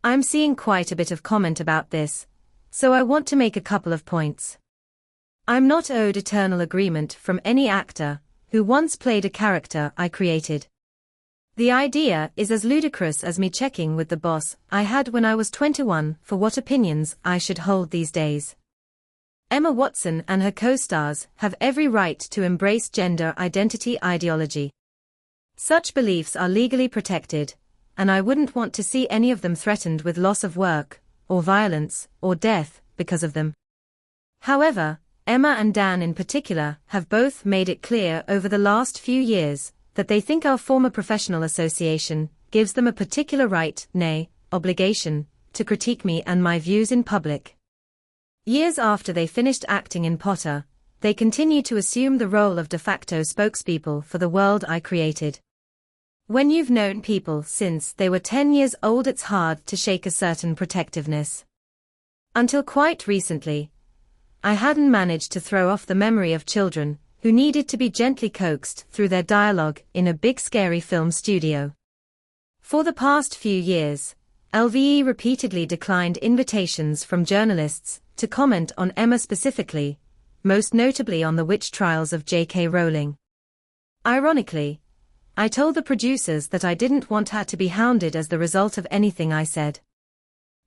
I'm seeing quite a bit of comment about this, so I want to make a couple of points. I'm not owed eternal agreement from any actor who once played a character I created. The idea is as ludicrous as me checking with the boss I had when I was 21 for what opinions I should hold these days. Emma Watson and her co-stars have every right to embrace gender identity ideology. Such beliefs are legally protected, and I wouldn't want to see any of them threatened with loss of work, or violence, or death, because of them. However, Emma and Dan in particular have both made it clear over the last few years that they think our former professional association gives them a particular right, nay, obligation, to critique me and my views in public. Years after they finished acting in Potter, they continue to assume the role of de facto spokespeople for the world I created. When you've known people since they were 10 years old, it's hard to shake a certain protectiveness. Until quite recently, I hadn't managed to throw off the memory of children who needed to be gently coaxed through their dialogue in a big scary film studio. For the past few years, LVE repeatedly declined invitations from journalists to comment on Emma specifically, most notably on the witch trials of J.K. Rowling. Ironically, I told the producers that I didn't want her to be hounded as the result of anything I said.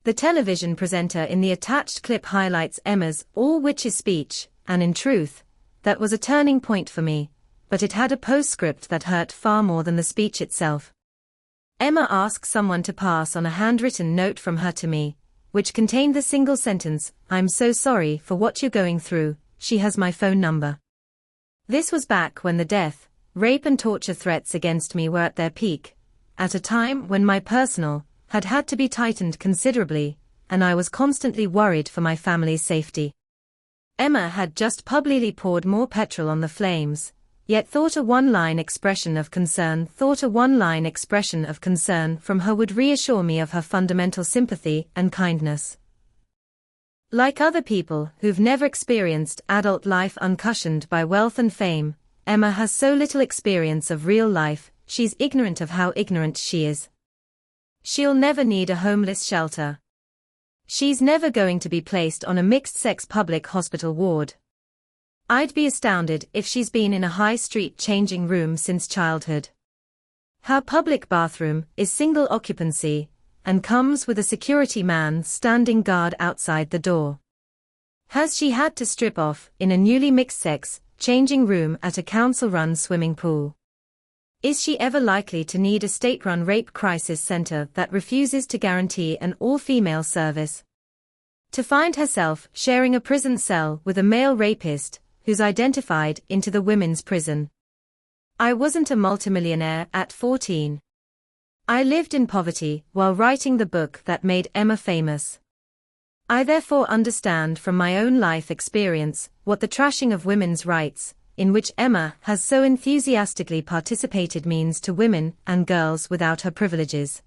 The television presenter in the attached clip highlights Emma's all witches speech, and in truth, that was a turning point for me, but it had a postscript that hurt far more than the speech itself. Emma asked someone to pass on a handwritten note from her to me, which contained the single sentence, "I'm so sorry for what you're going through, she has my phone number." This was back when the death, rape and torture threats against me were at their peak, at a time when my personal had to be tightened considerably, and I was constantly worried for my family's safety. Emma had just publicly poured more petrol on the flames, yet thought a one-line expression of concern from her would reassure me of her fundamental sympathy and kindness. Like other people who've never experienced adult life uncushioned by wealth and fame, Emma has so little experience of real life, she's ignorant of how ignorant she is. She'll never need a homeless shelter. She's never going to be placed on a mixed-sex public hospital ward. I'd be astounded if she's been in a high-street changing room since childhood. Her public bathroom is single occupancy, and comes with a security man standing guard outside the door. Has she had to strip off in a newly mixed-sex changing room at a council-run swimming pool? Is she ever likely to need a state-run rape crisis center that refuses to guarantee an all-female service? To find herself sharing a prison cell with a male rapist who's identified into the women's prison? I wasn't a multimillionaire at 14. I lived in poverty while writing the book that made Emma famous. I therefore understand from my own life experience what the trashing of women's rights, in which Emma has so enthusiastically participated, means to women and girls without her privileges.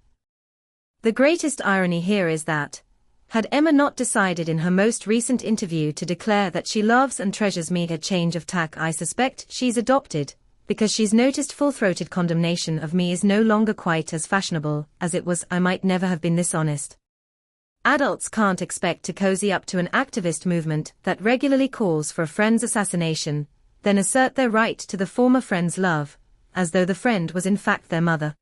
The greatest irony here is that, had Emma not decided in her most recent interview to declare that she loves and treasures me, a change of tack I suspect she's adopted, because she's noticed full-throated condemnation of me is no longer quite as fashionable as it was. I might never have been this honest. Adults can't expect to cozy up to an activist movement that regularly calls for a friend's assassination, then assert their right to the former friend's love, as though the friend was in fact their mother.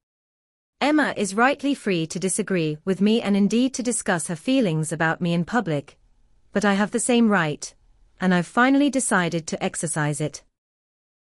Emma is rightly free to disagree with me and indeed to discuss her feelings about me in public, but I have the same right, and I've finally decided to exercise it.